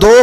2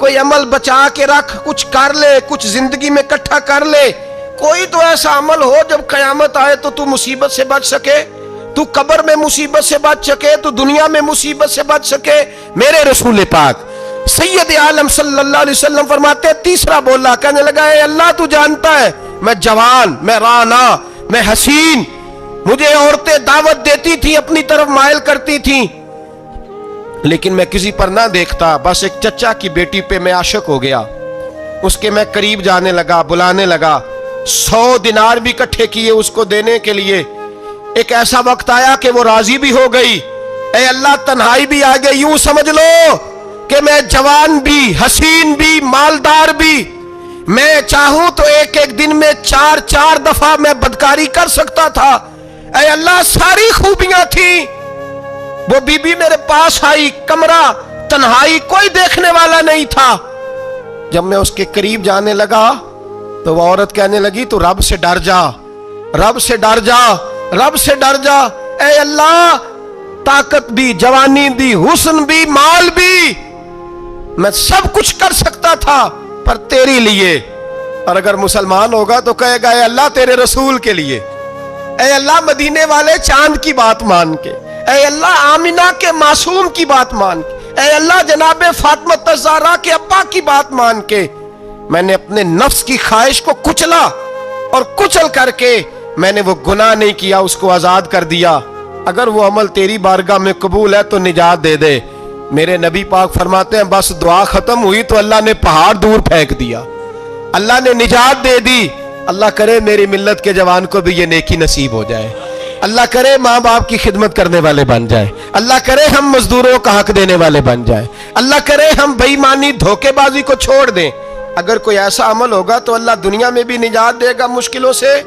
کوئی عمل بچا کے رکھ, کچھ کر لے, کچھ زندگی میں اکٹھا کر لے. کوئی تو ایسا عمل ہو جب قیامت آئے تو مصیبت سے بچ سکے, تو قبر میں مصیبت سے بچ سکے, تو دنیا میں مصیبت سے بچ سکے. میرے رسول پاک سید عالم صلی اللہ علیہ وسلم فرماتے ہیں, تیسرا بولا, کہنے لگا اے اللہ تو جانتا ہے میں جوان, میں رانا, میں حسین, مجھے عورتیں دعوت دیتی تھی, اپنی طرف مائل کرتی تھیں, لیکن میں کسی پر نہ دیکھتا. بس ایک چچا کی بیٹی پہ میں عاشق ہو گیا, اس کے میں قریب جانے لگا, بلانے لگا, 100 دینار بھی اکٹھے کیے اس کو دینے کے لیے. ایک ایسا وقت آیا کہ وہ راضی بھی ہو گئی. اے اللہ تنہائی بھی آ گئی. یوں سمجھ لو کہ میں جوان بھی, حسین بھی, مالدار بھی, میں چاہوں تو ایک ایک دن میں 4 دفعہ میں بدکاری کر سکتا تھا. اے اللہ ساری خوبیاں تھیں. وہ بی بی میرے پاس آئی, کمرہ, تنہائی, کوئی دیکھنے والا نہیں تھا. جب میں اس کے قریب جانے لگا تو وہ عورت کہنے لگی تو رب سے ڈر جا, رب سے ڈر جا, رب سے ڈر جا. اے اللہ طاقت بھی, جوانی بھی, حسن بھی, مال بھی, میں سب کچھ کر سکتا تھا پر تیری لیے. اور اگر مسلمان ہوگا تو کہے گا اے اللہ تیرے رسول کے لیے, اے اللہ مدینے والے چاند کی بات مان کے, اے اللہ آمینہ کے معصوم کی بات مان کے, اے اللہ جناب فاطمہ الزہرا کے ابا کی بات مان کے میں نے اپنے نفس کی خواہش کو کچلا, اور کچل کر کے میں نے وہ گناہ نہیں کیا, اس کو آزاد کر دیا. اگر وہ عمل تیری بارگاہ میں قبول ہے تو نجات دے دے. میرے نبی پاک فرماتے ہیں بس دعا ختم ہوئی تو اللہ نے پہاڑ دور پھینک دیا, اللہ نے نجات دے دی. اللہ کرے میری ملت کے جوان کو بھی یہ نیکی نصیب ہو جائے. اللہ کرے ماں باپ کی خدمت کرنے والے بن جائے. اللہ کرے ہم مزدوروں کا حق دینے والے بن جائے. اللہ کرے ہم بے ایمانی, دھوکے بازی کو چھوڑ دیں. اگر کوئی ایسا عمل ہوگا تو اللہ دنیا میں بھی نجات دے گا مشکلوں سے,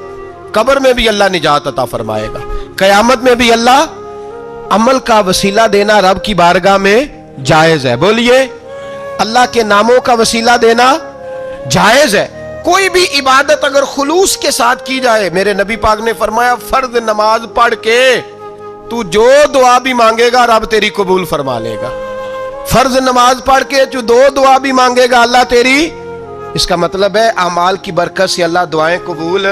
قبر میں بھی اللہ نجات عطا فرمائے گا, قیامت میں بھی اللہ. عمل کا وسیلہ دینا رب کی بارگاہ میں جائز ہے. بولیے, اللہ کے ناموں کا وسیلہ دینا جائز ہے. کوئی بھی عبادت اگر خلوص کے ساتھ کی جائے, میرے نبی پاک نے فرمایا فرض نماز پڑھ کے تو جو دعا بھی مانگے گا رب تیری قبول فرما لے گا. فرض نماز پڑھ کے جو 2 دعا بھی مانگے گا اللہ تیری. اس کا مطلب ہے اعمال کی برکت سے اللہ دعائیں قبول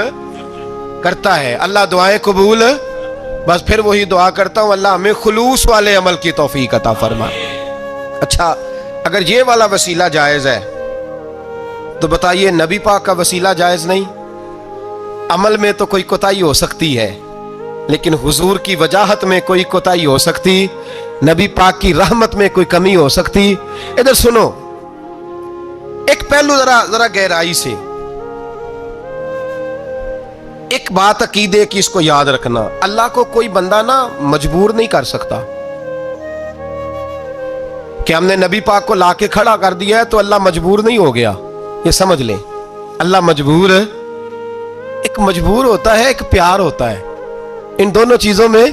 کرتا ہے. اللہ دعائیں قبول, بس پھر وہی دعا کرتا ہوں اللہ ہمیں خلوص والے عمل کی توفیق عطا فرمائے. اچھا اگر یہ والا وسیلہ جائز ہے تو بتائیے نبی پاک کا وسیلہ جائز نہیں؟ عمل میں تو کوئی کوتاہی ہو سکتی ہے, لیکن حضور کی وجاہت میں کوئی کوتاہی ہو سکتی, نبی پاک کی رحمت میں کوئی کمی ہو سکتی. ادھر سنو ایک پہلو ذرا گہرائی سے, ایک بات عقیدے کی اس کو یاد رکھنا, اللہ کو کوئی بندہ نا مجبور نہیں کر سکتا کہ ہم نے نبی پاک کو لا کے کھڑا کر دیا ہے تو اللہ مجبور نہیں ہو گیا. یہ سمجھ لیں, اللہ مجبور, ایک مجبور ہوتا ہے, ایک پیار ہوتا ہے. ان دونوں چیزوں میں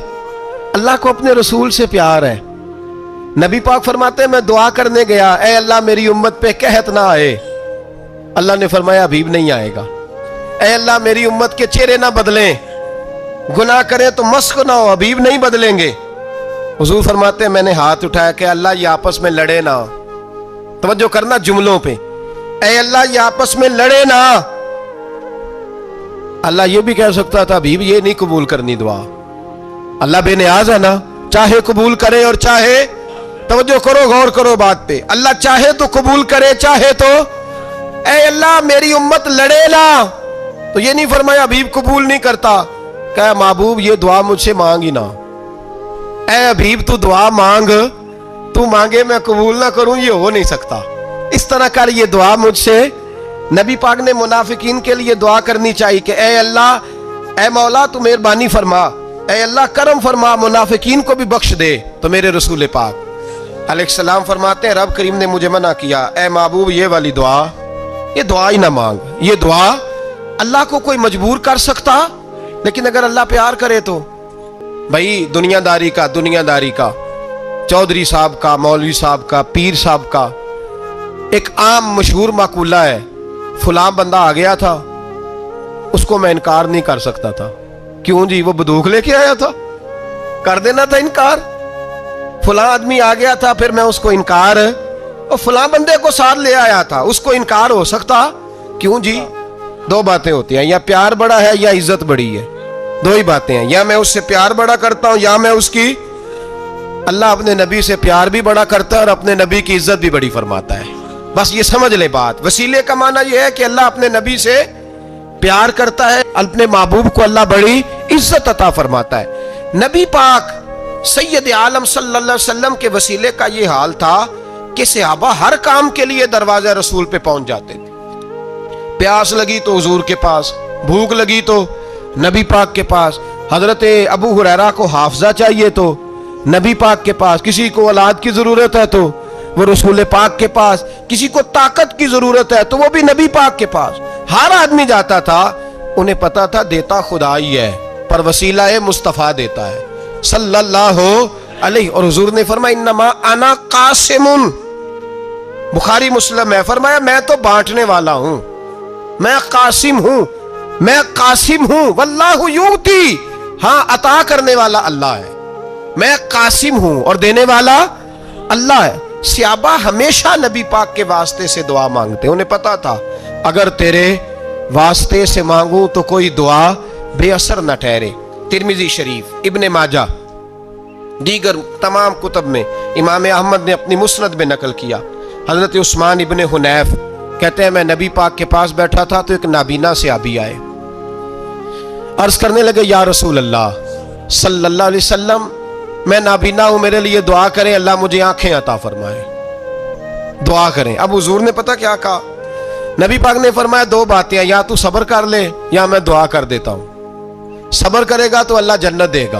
اللہ کو اپنے رسول سے پیار ہے. نبی پاک فرماتے ہیں میں دعا کرنے گیا, اے اللہ میری امت پہ قحط نہ آئے. اللہ نے فرمایا حبیب نہیں آئے گا. اے اللہ میری امت کے چہرے نہ بدلیں, گناہ کریں تو مسخ نہ ہو, حبیب نہیں بدلیں گے. حضور فرماتے ہیں میں نے ہاتھ اٹھایا کہ اللہ یہ آپس میں لڑے نہ. توجہ کرنا جملوں پہ, اے اللہ یہ آپس میں لڑے نہ. اللہ یہ بھی کہہ سکتا تھا حبیب یہ نہیں قبول کرنی دعا. اللہ بے نیاز ہے نا, چاہے قبول کرے اور چاہے, توجہ کرو غور کرو بات پہ, اللہ چاہے تو قبول کرے چاہے تو. اے اللہ میری امت لڑے نہ, تو یہ نہیں فرمایا حبیب قبول نہیں کرتا. کہا محبوب یہ دعا مجھ سے مانگ ہی نہ. اے حبیب تو دعا مانگ, تو مانگے میں قبول نہ کروں, یہ ہو نہیں سکتا. اس طرح کر یہ دعا مجھ سے. نبی پاک نے منافقین کے لیے دعا کرنی چاہیے کہ اے اللہ, اے مولا تو مہربانی فرما, اے اللہ کرم فرما, منافقین کو بھی بخش دے. تو میرے رسول پاک علیہ السلام فرماتے ہیں رب کریم نے مجھے منع کیا, اے محبوب یہ والی دعا, یہ دعا ہی نہ مانگ. یہ دعا اللہ کو کوئی مجبور کر سکتا, لیکن اگر اللہ پیار کرے تو. بھائی دنیا داری کا چودھری صاحب کا, مولوی صاحب کا, پیر صاحب کا ایک عام مشہور مقولہ ہے, فلاں بندہ آ گیا تھا اس کو میں انکار نہیں کر سکتا تھا. کیوں جی, وہ بندوق لے کے آیا تھا, کر دینا تھا انکار. فلاں آدمی آ گیا تھا پھر میں اس کو انکار اور فلاں بندے کو ساتھ لے آیا تھا، اس کو انکار ہو سکتا؟ کیوں جی؟ دو باتیں ہوتی ہیں، یا پیار بڑا ہے یا عزت بڑی ہے، دو ہی باتیں ہیں، یا میں اس سے پیار بڑا کرتا ہوں یا میں اس کی۔ اللہ اپنے نبی سے پیار بھی بڑا کرتا ہے اور اپنے نبی کی عزت بھی بڑی فرماتا ہے۔ بس یہ سمجھ لے بات۔ وسیلے کا معنی یہ ہے کہ اللہ اپنے نبی سے پیار کرتا ہے، اپنے محبوب کو اللہ بڑی عزت عطا فرماتا ہے۔ نبی پاک سید عالم صلی اللہ علیہ وسلم کے وسیلے کا یہ حال تھا کہ صحابہ ہر کام کے لیے دروازہ رسول پہ پہنچ جاتے تھے۔ پیاس لگی تو حضور کے پاس، بھوک لگی تو نبی پاک کے پاس، حضرت ابو ہریرہ کو حافظہ چاہیے تو نبی پاک کے پاس، کسی کو اولاد کی ضرورت ہے تو وہ رسول پاک کے پاس، کسی کو طاقت کی ضرورت ہے تو وہ بھی نبی پاک کے پاس۔ ہر آدمی جاتا تھا، انہیں پتا تھا دیتا خدا ہی ہے پر وسیلہ مصطفیٰ دیتا ہے صلی اللہ علیہ۔ اور حضور نے فرمایا انما انا قاسم، بخاری مسلم ہے، فرمایا میں تو بانٹنے والا ہوں، میں قاسم ہوں، میں قاسم ہوں، واللہ یؤتی، ہاں عطا کرنے والا اللہ ہے، میں قاسم ہوں اور دینے والا اللہ ہے۔ صحابہ ہمیشہ نبی پاک کے واسطے سے دعا مانگتے، انہیں پتا تھا اگر تیرے واسطے سے مانگوں تو کوئی دعا بے اثر نہ ٹھہرے۔ ترمذی شریف، ابن ماجہ، دیگر تمام کتب میں، امام احمد نے اپنی مسند میں نقل کیا، حضرت عثمان ابن حنیف کہتے ہیں میں نبی پاک کے پاس بیٹھا تھا تو ایک نابینا صحابی آئے، عرض کرنے لگے یا رسول اللہ صلی اللہ علیہ وسلم میں نابینا ہوں، میرے لیے دعا کریں، اللہ مجھے آنکھیں عطا فرمائے، دعا کریں۔ اب حضور نے پتہ کیا کہا؟ نبی پاک نے فرمایا دو باتیں ہیں، یا تو صبر کر لے یا میں دعا کر دیتا ہوں۔ صبر کرے گا تو اللہ جنت دے گا،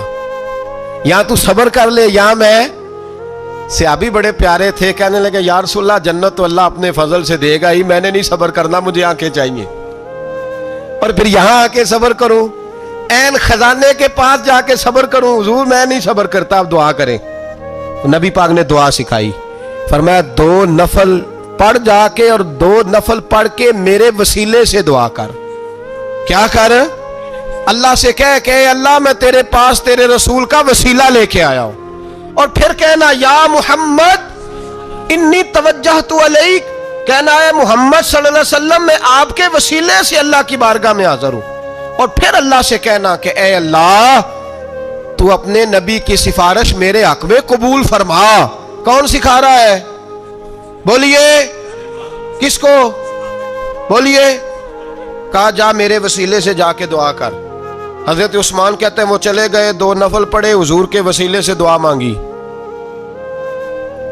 یا تو صبر کر لے یا میں۔ صحابی بڑے پیارے تھے، کہنے لگے یا رسول اللہ جنت تو اللہ اپنے فضل سے دے گا ہی، میں نے نہیں صبر کرنا، مجھے آنکھیں چاہیے، اور پھر یہاں آ کے صبر کروں، این خزانے کے پاس جا کے صبر کروں؟ حضور میں نہیں صبر کرتا، اب دعا کریں۔ نبی پاک نے دعا سکھائی، فرمایا دو نفل پڑھ جا کے اور دو نفل پڑھ کے میرے وسیلے سے دعا کر۔ کیا کر؟ اللہ سے کہہ کہ اللہ میں تیرے پاس تیرے رسول کا وسیلہ لے کے آیا ہوں، اور پھر کہنا یا محمد انی توجہت الیک، کہنا ہے محمد صلی اللہ علیہ وسلم میں آپ کے وسیلے سے اللہ کی بارگاہ میں حاضر ہوں، اور پھر اللہ سے کہنا کہ اے اللہ تو اپنے نبی کی سفارش میرے حق میں قبول فرما۔ کون سکھا رہا ہے؟ بولیے کس کو؟ بولیے۔ کہا جا میرے وسیلے سے جا کے دعا کر۔ حضرت عثمان کہتے ہیں وہ چلے گئے، دو نفل پڑھے، حضور کے وسیلے سے دعا مانگی۔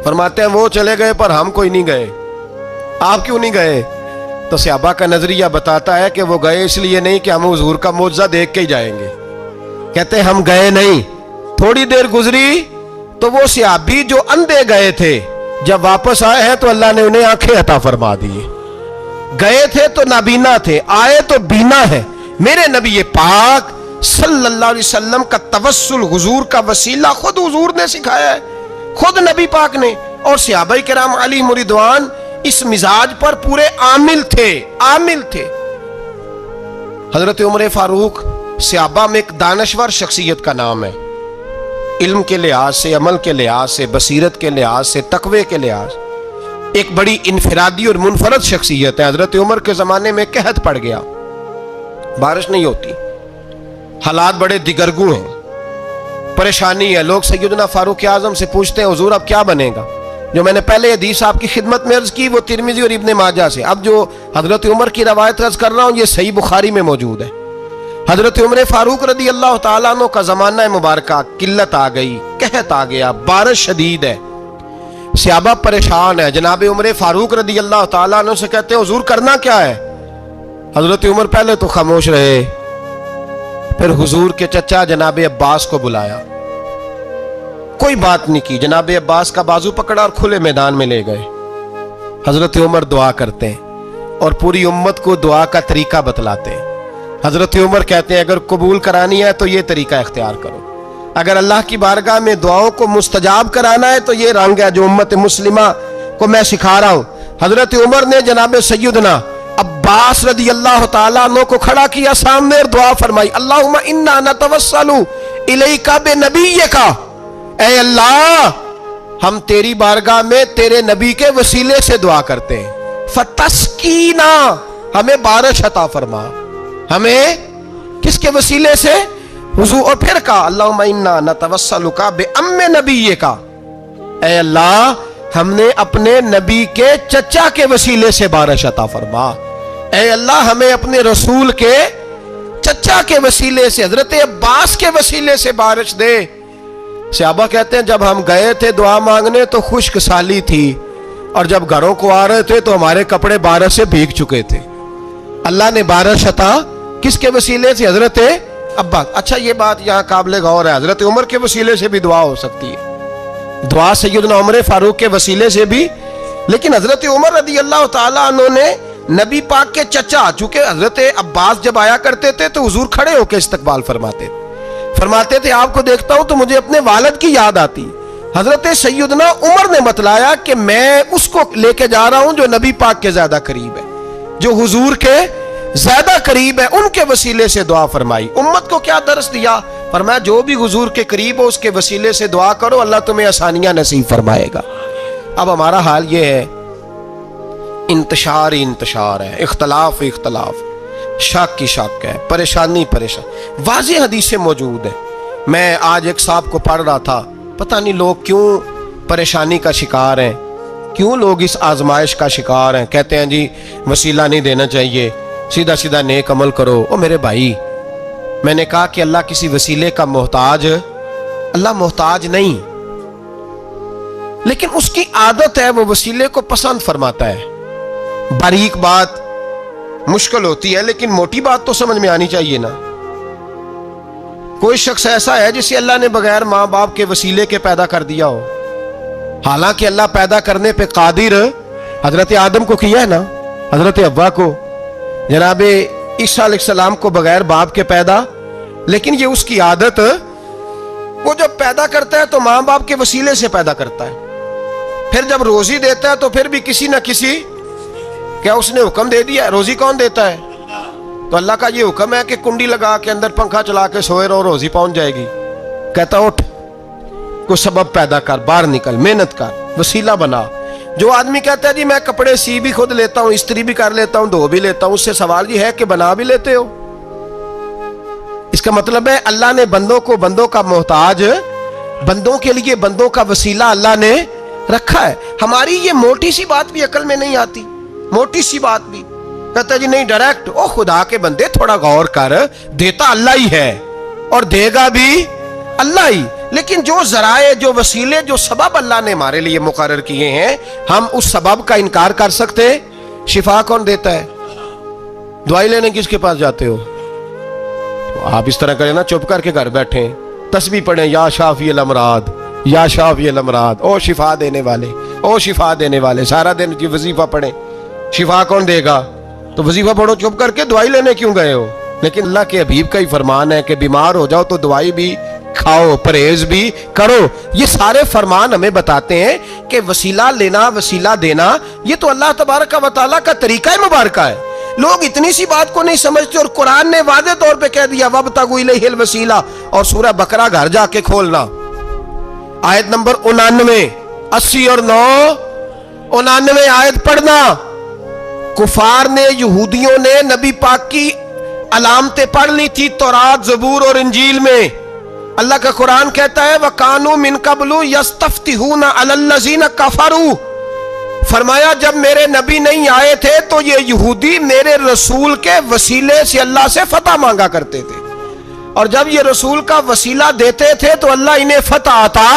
فرماتے ہیں وہ چلے گئے پر ہم کوئی نہیں گئے۔ آپ کیوں نہیں گئے؟ تو صحابہ کا نظریہ بتاتا ہے کہ وہ گئے اس لیے نہیں کہ ہم حضور کا معجزہ دیکھ کے ہی جائیں گے، کہتے ہم گئے نہیں۔ تھوڑی دیر گزری تو وہ صحابی جو اندھے گئے تھے جب واپس آئے ہیں تو اللہ نے انہیں آنکھیں عطا فرما دی۔ گئے تھے تو نابینا تھے، آئے تو بینا ہے۔ میرے نبی پاک صلی اللہ علیہ وسلم کا توسل، حضور کا وسیلہ خود حضور نے سکھایا ہے، خود نبی پاک نے، اور صحابہ کرام علیہم رضوان اس مزاج پر پورے عامل تھے۔ حضرت عمر فاروق صحابہ میں ایک دانشور شخصیت کا نام ہے، علم کے لحاظ سے، عمل کے لحاظ سے، بصیرت کے لحاظ سے، تقوی کے لحاظ سے ایک بڑی انفرادی اور منفرد شخصیت ہے۔ حضرت عمر کے زمانے میں قحط پڑ گیا، بارش نہیں ہوتی، حالات بڑے دگرگوں ہیں، پریشانی ہے۔ لوگ سیدنا فاروق اعظم سے پوچھتے ہیں حضور اب کیا بنے گا؟ جو میں نے پہلے حدیث آپ کی خدمت میں عرض کی وہ ترمذی اور ابن ماجہ سے، اب جو حضرت عمر کی روایت عرض کر رہا ہوں یہ صحیح بخاری میں موجود ہے۔ حضرت عمر فاروق رضی اللہ تعالیٰ عنہ کا زمانہ مبارکہ، قلت آ گئی، قحط آ گیا، بارش شدید ہے، صحابہ پریشان ہے۔ جناب عمر فاروق رضی اللہ تعالیٰ عنہ سے کہتے ہیں حضور کرنا کیا ہے؟ حضرت عمر پہلے تو خاموش رہے، پھر حضور کے چچا جناب عباس کو بلایا، کوئی بات نہیں کی، جناب عباس کا بازو پکڑا اور کھلے میدان میں لے گئے۔ حضرت عمر دعا کرتے ہیں اور پوری امت کو دعا کا طریقہ بتلاتے ہیں۔ حضرت عمر کہتے ہیں اگر قبول کرانی ہے تو یہ طریقہ اختیار کرو، اگر اللہ کی بارگاہ میں دعاؤں کو مستجاب کرانا ہے تو یہ رنگ ہے جو امت مسلمہ کو میں سکھا رہا ہوں۔ حضرت عمر نے جناب سیدنا عباس رضی اللہ تعالیٰ عنہ کو کھڑا کیا سامنے اور دعا فرمائی، اللہم انا نتوسل الیک بنبیک، اے اللہ ہم تیری بارگاہ میں تیرے نبی کے وسیلے سے دعا کرتے ہیں، فتسقینا، ہمیں بارش عطا فرما، ہمیں کس کے وسیلے سے؟ حضور. اور پھر کہا اللہم انا نتوسلک بام نبیک، اے اللہ ہم نے اپنے نبی کے چچا کے وسیلے سے بارش عطا فرما، اے اللہ ہمیں اپنے رسول کے چچا کے وسیلے سے، حضرت عباس کے وسیلے سے بارش دے. صحابہ کہتے ہیں جب ہم گئے تھے دعا مانگنے تو خشک سالی تھی، اور جب گھروں کو آ رہے تھے تو ہمارے کپڑے بارش سے بھیگ چکے تھے. اللہ نے بارش عطا کس کے وسیلے سے؟ حضرت عباس. اچھا یہ بات یہاں قابل غور ہے، حضرت عمر کے وسیلے سے بھی دعا ہو سکتی ہے، دعا سیدنا عمر فاروق کے وسیلے سے بھی. لیکن حضرت عمر رضی اللہ تعالیٰ عنہ نے نبی پاک کے چچا، چونکہ حضرت عباس جب آیا کرتے تھے تو حضور کھڑے ہو کے استقبال فرماتے تھے آپ کو دیکھتا ہوں تو مجھے اپنے والد کی یاد آتی. حضرت سیدنا عمر نے بتلایا کہ میں اس کو لے کے جا رہا ہوں جو نبی پاک کے زیادہ قریب ہے، جو حضور کے زیادہ قریب ہے، ان کے وسیلے سے دعا فرمائی. امت کو کیا درس دیا؟ فرمایا جو بھی حضور کے قریب ہو اس کے وسیلے سے دعا کرو، اللہ تمہیں آسانیاں نصیب فرمائے گا. اب ہمارا حال یہ ہے، انتشار ہی انتشار ہے، اختلاف شک کی شک ہے، پریشانی. واضح حدیثیں موجود ہیں. میں آج ایک صاحب کو پڑھ رہا تھا، پتہ نہیں لوگ کیوں پریشانی کا شکار ہیں، کیوں لوگ اس آزمائش کا شکار ہیں. کہتے ہیں جی وسیلہ نہیں دینا چاہیے، سیدھا نیک عمل کرو. او میرے بھائی، میں نے کہا کہ اللہ کسی وسیلے کا محتاج، اللہ محتاج نہیں، لیکن اس کی عادت ہے وہ وسیلے کو پسند فرماتا ہے. باریک بات مشکل ہوتی ہے لیکن موٹی بات تو سمجھ میں آنی چاہیے نا. کوئی شخص ایسا ہے جسے اللہ نے بغیر ماں باپ کے وسیلے کے پیدا کر دیا ہو، حالانکہ اللہ پیدا کرنے پہ قادر حضرت آدم کو کیا ہے نا، حضرت حوا کو، جناب عیسیٰ علیہ السلام کو بغیر باپ کے پیدا. لیکن یہ اس کی عادت، وہ جب پیدا کرتا ہے تو ماں باپ کے وسیلے سے پیدا کرتا ہے، پھر جب روزی دیتا ہے تو پھر بھی کسی نہ کسی، کیا اس نے حکم دے دیا؟ روزی کون دیتا ہے؟ تو اللہ کا یہ حکم ہے کہ کنڈی لگا کے اندر پنکھا چلا کے سوئے رہو، روزی پہنچ جائے گی. کہتا اٹھ، کوئی سبب پیدا کر، باہر نکل، محنت کر، وسیلہ بنا. جو آدمی کہتا ہے جی میں کپڑے سی بھی خود لیتا ہوں، استری بھی کر لیتا ہوں، دھو بھی لیتا ہوں، اس سے سوال یہ ہے کہ بنا بھی لیتے ہو. اس کا مطلب ہے اللہ نے بندوں کو بندوں کا محتاج، بندوں کے لیے بندوں کا وسیلہ اللہ نے رکھا ہے. ہماری یہ موٹی سی بات بھی عقل میں نہیں آتی، موٹی سی بات بھی. کہتا ہے جی نہیں ڈائریکٹ، او خدا کے بندے تھوڑا غور کر، دیتا اللہ ہی ہے اور دے گا بھی اللہ ہی. لیکن جو ذرائع، جو وسیلے، جو سبب اللہ نے ہمارے لیے مقرر کیے ہیں، ہم اس سبب کا انکار کر سکتے؟ شفا کون دیتا ہے؟ دوائی لینے کس کے پاس جاتے ہو؟ آپ اس طرح کریں نا، چپ کر کے گھر بیٹھیں، تسبیح پڑھیں، یا شافی الامراض، یا شافی الامراض، او شفا دینے والے، او شفا دینے والے. سارا دن کی وظیفہ پڑھیں، شفا کون دے گا؟ تو وظیفہ پڑھو چپ کر کے، دوائی لینے کیوں گئے ہو؟ لیکن اللہ کے حبیب کا ہی فرمان ہے کہ بیمار ہو جاؤ تو دوائی بھی کھاؤ، پرہیز بھی کرو. یہ سارے فرمان ہمیں بتاتے ہیں کہ وسیلہ لینا، وسیلہ دینا، یہ تو اللہ تبارک و تعالیٰ کا طریقہ مبارکہ ہے. لوگ اتنی سی بات کو نہیں سمجھتے، اور قرآن نے واضح طور پہ کہہ دیا وَابْتَغُوا إِلَيْهِ الْوَسِيلَةَ. اور سورہ بقرہ گھر جا کے کھولنا، آیت نمبر 99، 80 اور 9، 99 آیت پڑھنا. کفار نے، یہودیوں نے نبی پاک کی علامتیں پڑھ لی تھی تورات، زبور اور انجیل میں. اللہ کا قرآن کہتا ہے وَكَانُوا مِن قَبْلُ يَسْتَفْتِحُونَ عَلَى الَّذِينَ كَفَرُوا. فرمایا جب میرے نبی نہیں آئے تھے تو یہ یہودی میرے رسول کے وسیلے سے اللہ سے فتح مانگا کرتے تھے، اور جب یہ رسول کا وسیلہ دیتے تھے تو اللہ انہیں فتح عطا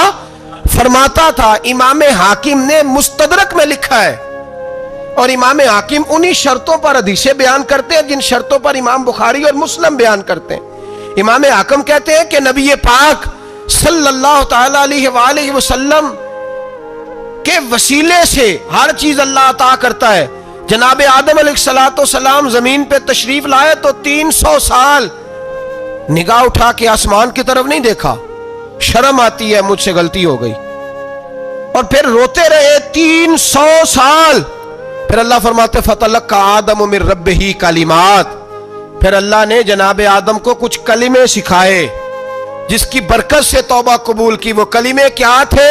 فرماتا تھا. امام حاکم نے مستدرک میں لکھا ہے، اور امام حاکم انہی شرطوں پر حدیثیں بیان کرتے ہیں جن شرطوں پر امام بخاری اور مسلم بیان کرتے ہیں. امام حاکم کہتے ہیں کہ نبی پاک صلی اللہ تعالی علیہ وآلہ وسلم کے وسیلے سے ہر چیز اللہ عطا کرتا ہے. جناب آدم علیہ السلام زمین پہ تشریف لائے تو 300 سال نگاہ اٹھا کے آسمان کی طرف نہیں دیکھا، شرم آتی ہے مجھ سے غلطی ہو گئی، اور پھر روتے رہے 300 سال. پھر اللہ فرماتے فَتَلَقَّىٰ آدَمُ مِن رَبِّهِ کلمات. پھر اللہ نے جناب آدم کو کچھ کلمے سکھائے جس کی برکت سے توبہ قبول کی. وہ کلمے کیا تھے؟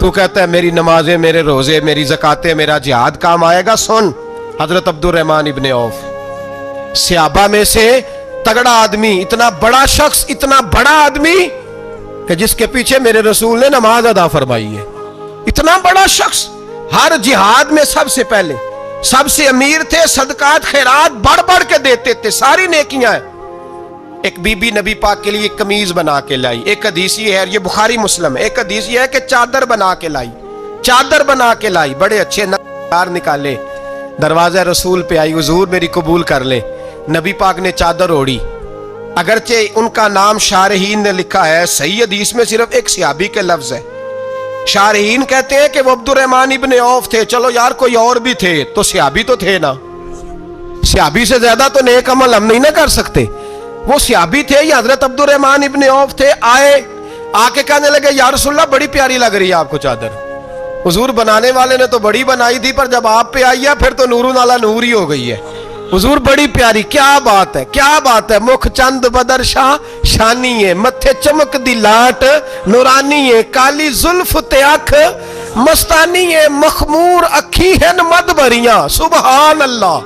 تو کہتا ہے میری نمازیں، میرے روزے، میری زکاتیں، میرا جہاد کام آئے گا. سن حضرت عبد الرحمن ابن عوف صحابہ میں سے تگڑا آدمی، اتنا بڑا شخص، اتنا بڑا آدمی کہ جس کے پیچھے میرے رسول نے نماز ادا فرمائی ہے. اتنا بڑا شخص ہر جہاد میں سب سے پہلے، سب سے امیر تھے، صدقات خیرات بڑھ بڑھ کے دیتے تھے، ساری نیکیاں ہیں. ایک بی بی نبی پاک کے لیے ایک قمیض بنا کے لائی. ایک حدیث یہ ہے، یہ بخاری مسلم ہے، ایک حدیث یہ ہے کہ چادر بنا کے لائی، چادر بنا کے لائی، بڑے اچھے نقار نکالے، دروازہ رسول پہ آئی، حضور میری قبول کر لے. نبی پاک نے چادر اوڑی. اگرچہ ان کا نام شارحین نے لکھا ہے، صحیح حدیث میں صرف ایک صحابی کے لفظ ہے. شارحین کہتے ہیں کہ وہ عبد الرحمن ابن عوف تھے. چلو یار کوئی اور بھی تھے تو صحابی تو تھے نا، صحابی سے زیادہ تو نیک عمل ہم نہیں نہ کر سکتے. وہ صحابی تھے، یہ حضرت عبد الرحمن ابن عوف تھے. آئے، آ کے کہنے لگے یا رسول اللہ بڑی پیاری لگ رہی ہے آپ کو چادر. حضور بنانے والے نے تو بڑی بنائی تھی، پر جب آپ پہ آئی ہے پھر تو نور نالا نور ہی ہو گئی ہے. حضور بڑی پیاری، کیا بات ہے، کیا بات ہے. مکھ چند بدر شاہ شانی ہے، متھے چمک دی لاٹ نورانی ہے، کالی زلف تے اکھ مستانی ہے، مخمور اکھی ہن مد بھریاں. سبحان اللہ،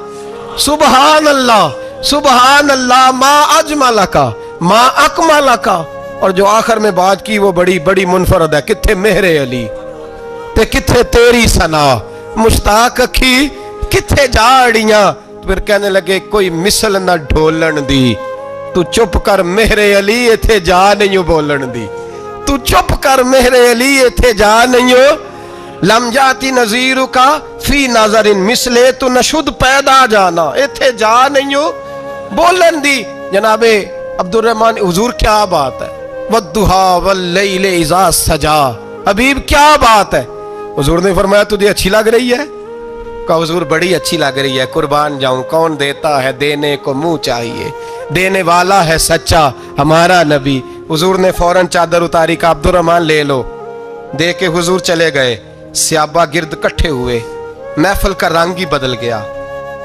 سبحان اللہ، سبحان اللہ. ما اجمل کا، ما اکمل کا. اور جو آخر میں بات کی وہ بڑی بڑی منفرد ہے. کتھے مہر علی تے کتھے تیری ثنا، مشتاق اکھی کتھے جاڑیاں. پھر کہنے لگے کوئی مثل نہ ڈھولن دی، تو چپ کر مہر علی ایتھے جا نہیں بولن دی. تو چپ کر مہر علی ایتھے جا نہیں. لم جاتی نظیر کا فی نظر مثلے، تو نشد پیدا جانا ایتھے جا نہیں بولن دی. جناب عبد الرحمن، حضور کیا بات ہے. والضحیٰ واللیل اذا سجا، حبیب کیا بات ہے. حضور نے فرمایا تجھے اچھی لگ رہی ہے؟ کہا حضور بڑی اچھی لگ رہی ہے، قربان جاؤں. کون دیتا ہے دینے کو منہ چاہیے، دینے والا ہے سچا ہمارا نبی. حضور نے فوراً چادر اتاری، کہا عبد الرحمن لے لو. دے کے حضور چلے گئے. صحابہ گرد کٹھے ہوئے، محفل کا رنگ ہی بدل گیا.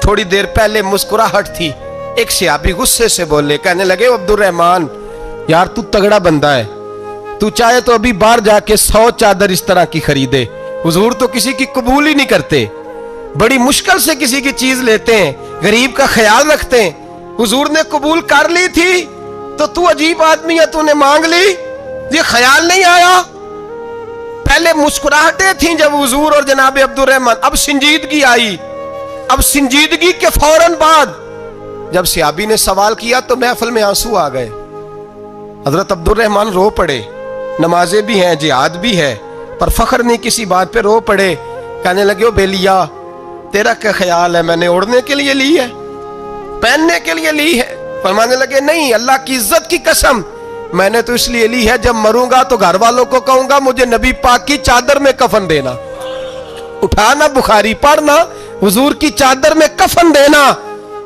تھوڑی دیر پہلے مسکراہٹ تھی. ایک صحابی غصے سے بولے، کہنے لگے عبد الرحمن یار تو تگڑا بندہ ہے، تو چاہے تو ابھی باہر جا کے 100 چادر اس طرح کی خریدے. حضور تو کسی کی قبول ہی نہیں کرتے، بڑی مشکل سے کسی کی چیز لیتے ہیں، غریب کا خیال رکھتے ہیں. حضور نے قبول کر لی تھی تو عجیب آدمی ہے، تو نے مانگ لی، یہ خیال نہیں آیا. پہلے مسکراہٹیں تھیں جب حضور اور جناب عبد الرحمن، اب سنجیدگی آئی. اب سنجیدگی کے فوراً بعد جب صحابی نے سوال کیا تو محفل میں آنسو آ گئے. حضرت عبد الرحمن رو پڑے. نمازیں بھی ہیں، جہاد بھی ہے، پر فخر نہیں کسی بات پہ، رو پڑے. کہنے لگے او بیلیا تیرا کیا خیال ہے، میں نے اوڑھنے کے لیے لی ہے، پہننے کے لیے لی ہے؟ فرمانے لگے نہیں، اللہ کی عزت کی قسم میں نے تو اس لیے لی ہے جب مروں گا تو گھر والوں کو کہوں گا مجھے نبی پاک کی چادر میں کفن دینا. اٹھانا بخاری پڑھنا، حضور کی چادر میں کفن دینا،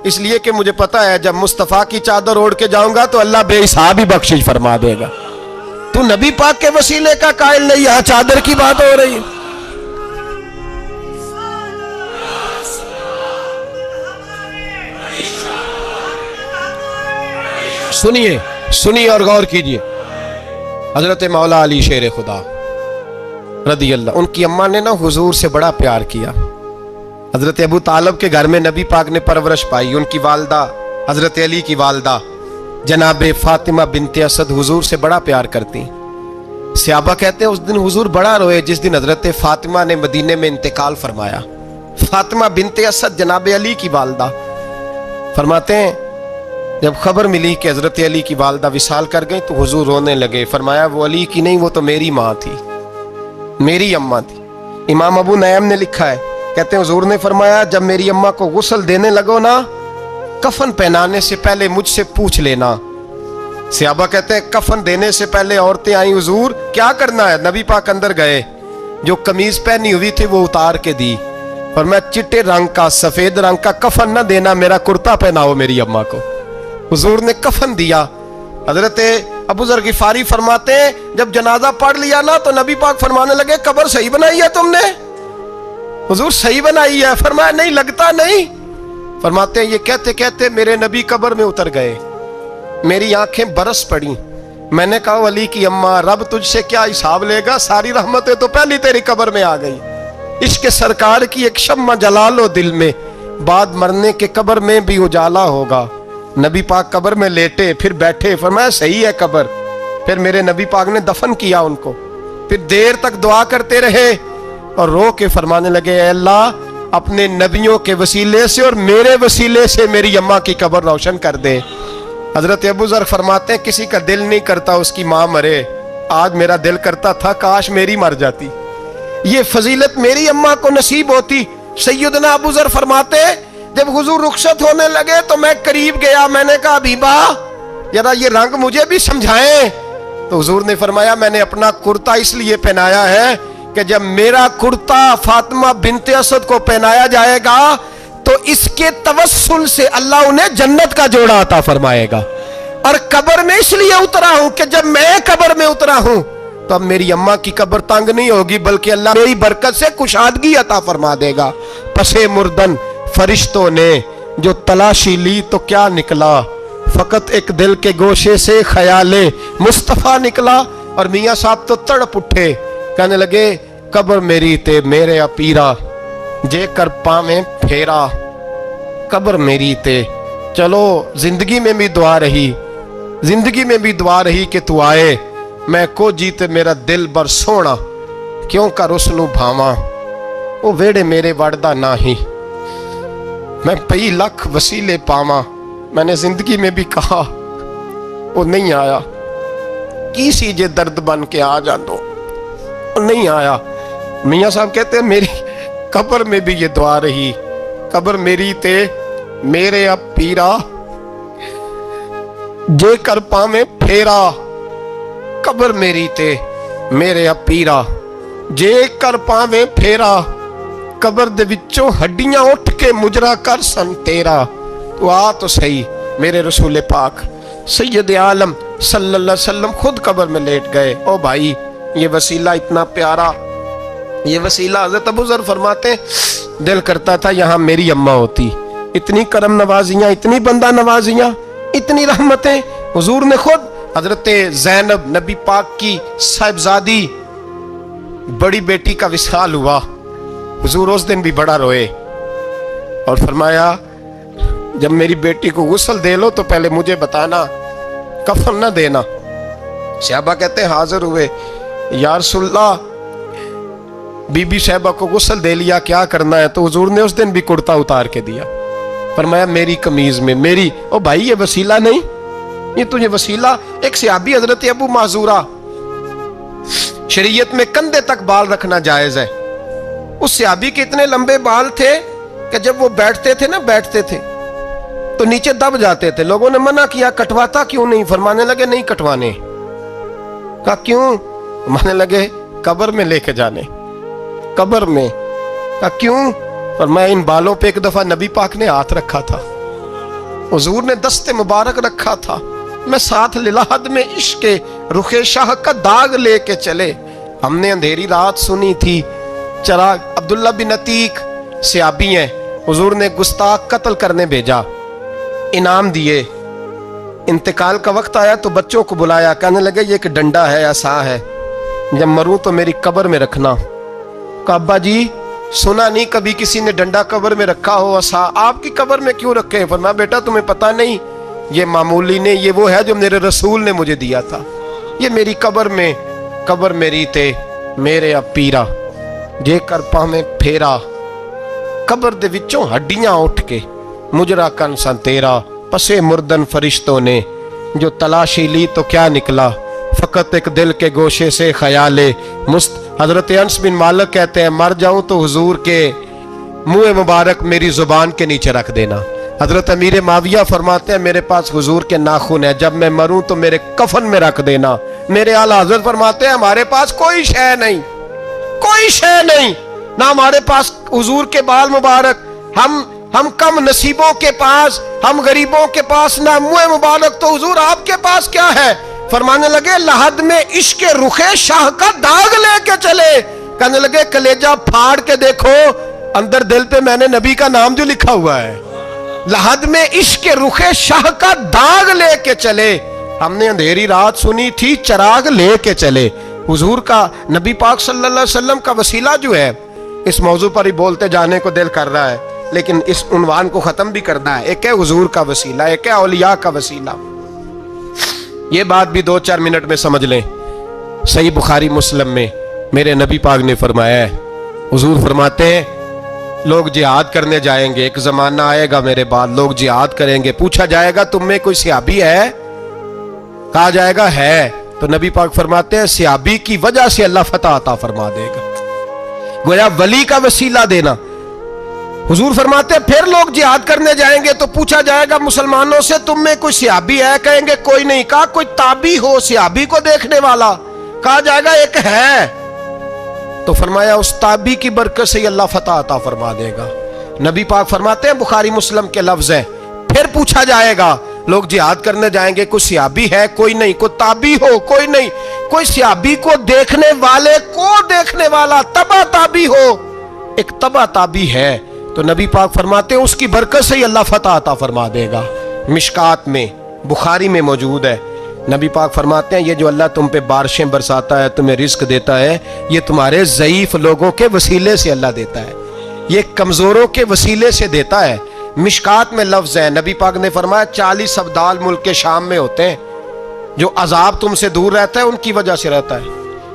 اس لیے کہ مجھے پتا ہے جب مصطفیٰ کی چادر اوڑھ کے جاؤں گا تو اللہ بے حساب ہی بخشش فرما دے گا. تو نبی پاک کے وسیلے کا قائل نہیں، یہاں چادر کی بات ہو رہی. سنیے سنیے اور غور کیجئے. حضرت مولا علی شیر خدا رضی اللہ، ان کی اماں نے نا حضور سے بڑا پیار کیا. حضرت ابو طالب کے گھر میں نبی پاک نے پرورش پائی. ان کی والدہ حضرت علی کی والدہ جناب فاطمہ بنت اسد حضور سے بڑا پیار کرتی. صحابہ کہتے ہیں اس دن حضور بڑا روئے جس دن حضرت فاطمہ نے مدینے میں انتقال فرمایا. فاطمہ بنت اسد جناب علی کی والدہ فرماتے ہیں جب خبر ملی کہ حضرت علی کی والدہ وصال کر گئی تو حضور رونے لگے. فرمایا وہ علی کی نہیں، وہ تو میری ماں تھی، میری اماں تھی. امام ابو نعیم نے لکھا ہے، کہتے ہیں حضور نے فرمایا جب میری اماں کو غسل دینے لگو نا، کفن پہنانے سے پہلے مجھ سے پوچھ لینا. صحابہ کہتے ہیں کفن دینے سے پہلے عورتیں آئیں، حضور کیا کرنا ہے؟ نبی پاک اندر گئے، جو قمیض پہنی ہوئی تھی وہ اتار کے دی. فرمایا چٹے رنگ کا سفید رنگ کا کفن نہ دینا، میرا کرتا پہناؤ میری اماں کو. حضور نے کفن دیا. حضرت ابو ذر غفاری فرماتے ہیں جب جنازہ پڑھ لیا نا تو نبی پاک فرمانے لگے قبر صحیح بنائی ہے تم نے؟ حضور صحیح بنائی ہے. فرمایا نہیں لگتا نہیں. فرماتے ہیں یہ کہتے کہتے میرے نبی قبر میں اتر گئے، میری آنکھیں برس پڑی، میں نے کہا ولی کی اماں رب تجھ سے کیا حساب لے گا، ساری رحمتیں تو پہلی تیری قبر میں آ گئی۔ عشق سرکار کی ایک شمع جلا لو دل میں، بعد مرنے کے قبر میں بھی اجالا ہوگا۔ نبی پاک قبر میں لیٹے، پھر بیٹھے، فرمایا صحیح ہے قبر۔ پھر میرے نبی پاک نے دفن کیا ان کو، پھر دیر تک دعا کرتے رہے اور رو کے فرمانے لگے اے اللہ اپنے نبیوں کے وسیلے سے اور میرے وسیلے سے میری اماں کی قبر روشن کر دے۔ حضرت ابو ذر فرماتے ہیں کسی کا دل نہیں کرتا اس کی ماں مرے، آج میرا دل کرتا تھا کاش میری مر جاتی، یہ فضیلت میری اماں کو نصیب ہوتی۔ سیدنا ابو ذر فرماتے جب حضور رخصت ہونے لگے تو میں قریب گیا، میں نے کہا حبیبہ ذرا یہ رنگ مجھے بھی سمجھائیں۔ تو حضور نے فرمایا میں نے اپنا کرتا اس لیے پہنایا ہے کہ جب میرا کرتا فاطمہ بنت اسد کو پہنایا جائے گا تو اس کے توسل سے اللہ انہیں جنت کا جوڑا عطا فرمائے گا، اور قبر میں اس لیے اترا ہوں کہ جب میں قبر میں اترا ہوں تو اب میری اماں کی قبر تنگ نہیں ہوگی بلکہ اللہ میری برکت سے کشادگی عطا فرما دے گا۔ پس مردن فرشتوں نے جو تلاشی لی تو کیا نکلا، فقط ایک دل کے گوشے سے خیال مصطفیٰ نکلا۔ اور میاں صاحب تو تڑپ اٹھے، کہنے لگے قبر میری تے میرے اپیرا جے کر پاویں پھیرا، قبر میری تے۔ چلو زندگی میں بھی دعا رہی، زندگی میں بھی دعا رہی کہ تو آئے، میں کو جیتے میرا دل بر سونا کیوں کر اس نو بھاواں، او ویڑے میرے وڑدا نہ ہی میں پئی لکھ وسیلے پاواں۔ میں نے زندگی میں بھی کہا وہ نہیں آیا، کی سی جے درد بن کے آ جاندو، وہ نہیں آیا۔ میاں صاحب کہتے ہیں میری قبر میں بھی یہ دعا رہی، قبر میری تے میرے اب پیرا جے کر پاویں پھیرا، قبر میری تے میرے اب پیرا جے کر پاویں پھیرا، قبر دے وچوں ہڈیاں اٹھ کے مجرا کر سن تیرا۔ تو آ تو صحیح میرے رسول پاک سید عالم صلی اللہ علیہ وسلم خود قبر میں لیٹ گئے۔ او بھائی یہ وسیلہ اتنا پیارا، یہ وسیلہ حضرت ابو ذر فرماتے ہیں دل کرتا تھا یہاں میری اماں ہوتی، اتنی کرم نوازیاں، اتنی بندہ نوازیاں، اتنی رحمتیں۔ حضور نے خود حضرت زینب نبی پاک کی صاحبزادی بڑی بیٹی کا وصال ہوا، حضور اس دن بھی بڑا روئے اور فرمایا جب میری بیٹی کو غسل دے لو تو پہلے مجھے بتانا، کفن نہ دینا۔ صحابہ کہتے ہیں حاضر ہوئے، یا رسول اللہ بی بی صاحبہ کو غسل دے لیا کیا کرنا ہے؟ تو حضور نے اس دن بھی کرتا اتار کے دیا، فرمایا میری قمیض میں میری۔ او بھائی یہ وسیلہ نہیں، یہ تجھے وسیلہ۔ ایک صحابی حضرت ابو معذورہ، شریعت میں کندھے تک بال رکھنا جائز ہے، اس صحابی کے اتنے لمبے بال تھے کہ جب وہ بیٹھتے تھے تو نیچے دب جاتے تھے۔ لوگوں نے منع کیا کٹواتا کیوں نہیں؟ فرمانے لگے نہیں کٹوانے۔ کہا کیوں؟ فرمانے لگے قبر میں لے کے جانے، قبر میں۔ کہا کیوں؟ فرمایا ان بالوں پہ ایک دفعہ نبی پاک نے ہاتھ رکھا تھا، حضور نے دست مبارک رکھا تھا، میں ساتھ للہد میں عشق رخ شاہ کا داغ لے کے چلے، ہم نے اندھیری رات سنی تھی چراغ۔ عبداللہ بن عتیق صحابی ہیں، حضور نے گستاخ قتل کرنے بھیجا، انعام دیے۔ انتقال کا وقت آیا تو بچوں کو بلایا، کہنے لگے یہ ایک ڈنڈا ہے، عصا ہے، جب مروں تو میری قبر میں رکھنا۔ کہا ابا جی سنا نہیں کبھی کسی نے ڈنڈا قبر میں رکھا ہو، عصا آپ کی قبر میں کیوں رکھے؟ فرمایا بیٹا تمہیں پتہ نہیں، یہ معمولی نہیں، یہ وہ ہے جو میرے رسول نے مجھے دیا تھا، یہ میری قبر میں، قبر میری تے میرے اب پیرا جے کر پاویں پھیرا، قبر دے وچوں ہڈیاں اٹھ کے مجرا کن سن تیرا۔ پسے مردن فرشتوں نے جو تلاشی لی تو کیا نکلا، فقط ایک دل کے گوشے سے خیال حضرت انس بن مالک کہتے ہیں مر جاؤں تو حضور کے منہ مبارک میری زبان کے نیچے رکھ دینا۔ حضرت امیر معاویہ فرماتے ہیں میرے پاس حضور کے ناخن ہے، جب میں مروں تو میرے کفن میں رکھ دینا۔ میرے اعلیٰ حضرت فرماتے ہیں ہمارے پاس کوئی شے نہیں، کوئی شے نہیں، نہ ہمارے پاس حضور کے بال مبارک، ہم کم نصیبوں کے پاس، ہم غریبوں کے پاس نہ منہ مبارک، تو حضور آپ کے پاس کیا ہے؟ فرمانے لگے لحد میں عشق رخ شاہ کا داغ لے کے چلے، کہنے لگے کلیجہ پھاڑ کے دیکھو اندر دل پہ میں نے نبی کا نام جو لکھا ہوا ہے۔ لحد میں عشق رخ شاہ کا داغ لے کے چلے، ہم نے اندھیری رات سنی تھی چراغ لے کے چلے. حضور کا نبی پاک صلی اللہ علیہ وسلم کا وسیلہ جو ہے, اس موضوع پر ہی بولتے جانے کو دل کر رہا ہے, لیکن اس عنوان کو ختم بھی کرنا ہے. ایک ہے حضور کا وسیلہ, ایک ہے اولیاء کا وسیلہ. یہ بات بھی 2-4 منٹ میں سمجھ لیں. صحیح بخاری مسلم میں میرے نبی پاک نے فرمایا ہے, حضور فرماتے ہیں لوگ جہاد کرنے جائیں گے, ایک زمانہ آئے گا میرے بعد لوگ جہاد کریں گے, پوچھا جائے گا تم میں کوئی صحابی ہے؟ کہا جائے گا ہے, تو نبی پاک فرماتے ہیں صحابی کی وجہ سے اللہ فتح عطا فرما دے گا. گویا ولی کا وسیلہ دینا. حضور فرماتے ہیں پھر لوگ جہاد کرنے جائیں گے تو پوچھا جائے گا مسلمانوں سے تم میں کوئی صحابی ہے؟ کہیں گے کوئی نہیں. کہا کوئی تابعی ہو صحابی کو دیکھنے والا؟ کہا جائے گا ایک ہے. تو فرمایا اس تابعی کی برکت سے اللہ فتح عطا فرما دے گا. نبی پاک فرماتے ہیں بخاری مسلم کے لفظ ہیں, پھر پوچھا جائے گا لوگ جہاد کرنے جائیں گے, کوئی صحابی ہے؟ کوئی نہیں. کوئی تابعی ہو؟ کوئی نہیں. کوئی صحابی کو دیکھنے والے کو دیکھنے والا تبع تابعی ہو؟ ایک تبع تابعی ہے. تو نبی پاک فرماتے ہیں اس کی برکت سے ہی اللہ فتح عطا فرما دے گا. مشکات میں بخاری میں موجود ہے. نبی پاک فرماتے ہیں یہ جو اللہ تم پہ بارشیں برساتا ہے, تمہیں رزق دیتا ہے, یہ تمہارے ضعیف لوگوں کے وسیلے سے اللہ دیتا ہے, یہ کمزوروں کے وسیلے سے دیتا ہے. مشکات میں لفظ ہے, نبی پاک نے فرمایا 40 ابدال ملک کے شام میں ہوتے ہیں, جو عذاب تم سے دور رہتا ہے ان کی وجہ سے رہتا ہے,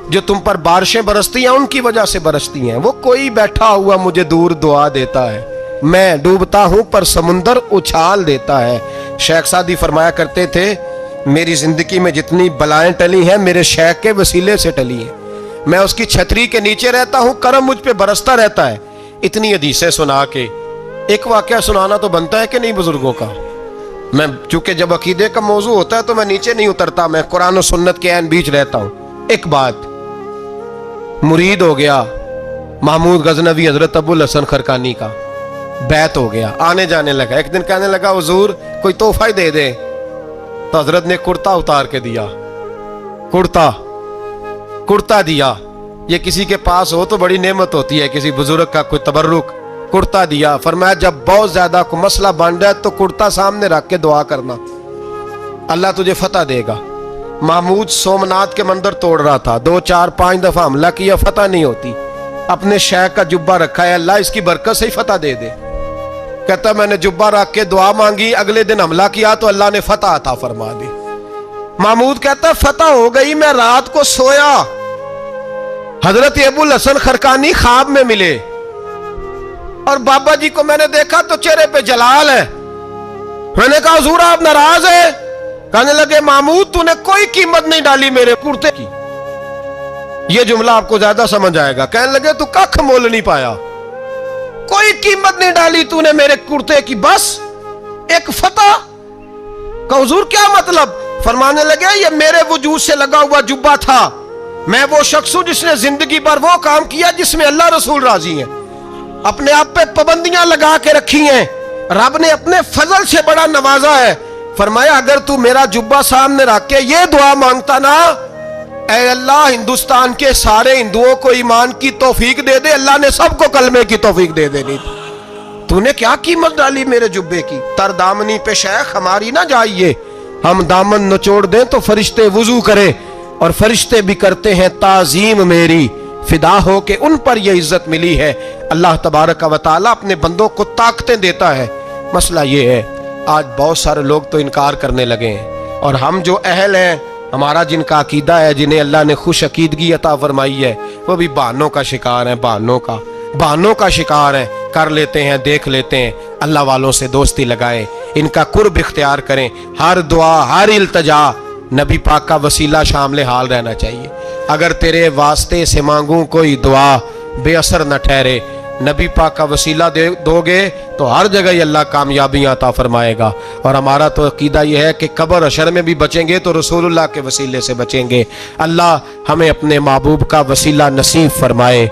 جو تم پر بارشیں برستی ہیں ان کی وجہ سے برستی ہیں. وہ کوئی بیٹھا ہوا مجھے دور دعا دیتا ہے, میں ڈوبتا ہوں پر سمندر اچھال دیتا ہے. شیخ سعدی فرمایا کرتے تھے میری زندگی میں جتنی بلائیں ٹلی ہیں میرے شیخ کے وسیلے سے ٹلی ہیں. میں اس کی چھتری کے نیچے رہتا ہوں, کرم مجھ پہ برستا رہتا ہے. اتنی حدیثیں سنا کے ایک واقعہ سنانا تو بنتا ہے کہ نہیں بزرگوں کا. میں چونکہ جب عقیدے کا موضوع ہوتا ہے تو میں نیچے نہیں اترتا, میں قرآن و سنت کے عین بیچ رہتا ہوں. ایک بات, مرید ہو گیا محمود غزنوی حضرت ابو الحسن خرقانی کا, بیعت ہو گیا, آنے جانے لگا. ایک دن کہنے لگا حضور کوئی تحفہ ہی دے دے. تو حضرت نے کرتا اتار کے دیا, کرتا دیا. یہ کسی کے پاس ہو تو بڑی نعمت ہوتی ہے, کسی بزرگ کا کوئی تبرک. کرتا دیا, فرمایا جب بہت زیادہ کوئی مسئلہ بن جائے تو کرتا سامنے رکھ کے دعا کرنا, اللہ تجھے فتح دے گا. محمود سومنات کے مندر توڑ رہا تھا, 2-4-5 دفعہ حملہ کیا, فتح نہیں ہوتی. اپنے شیخ کا جبہ رکھا ہے, اللہ اس کی برکت سے ہی فتح دے دے. کہتا میں نے جبہ رکھ کے دعا مانگی, اگلے دن حملہ کیا تو اللہ نے فتح عطا فرما دی. محمود کہتا فتح ہو گئی, میں رات کو سویا, حضرت ابو الحسن خرقانی خواب میں ملے, اور بابا جی کو میں نے دیکھا تو چہرے پہ جلال ہے. میں نے کہا حضور آپ ناراض ہیں؟ کہنے لگے محمود تو نے کوئی قیمت نہیں ڈالی میرے کرتے کی. یہ جملہ آپ کو زیادہ سمجھ آئے گا. کہنے لگے تو ککھ مول نہیں پایا, کوئی قیمت نہیں ڈالی تو نے میرے کرتے کی, بس ایک فتح. کہ حضور کیا مطلب؟ فرمانے لگے یہ میرے وجود سے لگا ہوا جبہ تھا, میں وہ شخص ہوں جس نے زندگی پر وہ کام کیا جس میں اللہ رسول راضی ہیں, اپنے آپ پہ پابندیاں لگا کے رکھی ہیں, رب نے اپنے فضل سے بڑا نوازا ہے. فرمایا اگر تو میرا جبہ سامنے رکھ کے یہ دعا مانگتا نا, اے اللہ ہندوستان کے سارے ہندوؤں کو ایمان کی توفیق دے دے, اللہ نے سب کو کلمے کی توفیق دے دینی. تو نے کیا قیمت ڈالی میرے جبے کی؟ تر دامنی پہ شیخ ہماری نہ جائیے, ہم دامن نچوڑ دیں تو فرشتے وضو کریں, اور فرشتے بھی کرتے ہیں تعظیم میری, فدا ہو کہ ان پر یہ عزت ملی ہے. اللہ تبارک و تعالیٰ اپنے بندوں کو طاقتیں دیتا ہے. مسئلہ یہ ہے آج بہت سارے لوگ تو انکار کرنے لگے ہیں, اور ہم جو اہل ہیں, ہمارا جن کا عقیدہ ہے, جنہیں اللہ نے خوش عقیدگی عطا فرمائی ہے, وہ بھی بہانوں کا شکار ہیں, بہانوں کا شکار ہیں. کر لیتے ہیں, دیکھ لیتے ہیں. اللہ والوں سے دوستی لگائیں, ان کا قرب اختیار کریں. ہر دعا, ہر التجا نبی پاک کا وسیلہ شامل حال رہنا چاہیے. اگر تیرے واسطے سے مانگوں کوئی دعا بے اثر نہ ٹھہرے, نبی پاک کا وسیلہ دو گے تو ہر جگہ ہی اللہ کامیابیاں عطا فرمائے گا. اور ہمارا تو عقیدہ یہ ہے کہ قبر حشر میں بھی بچیں گے تو رسول اللہ کے وسیلے سے بچیں گے. اللہ ہمیں اپنے محبوب کا وسیلہ نصیب فرمائے.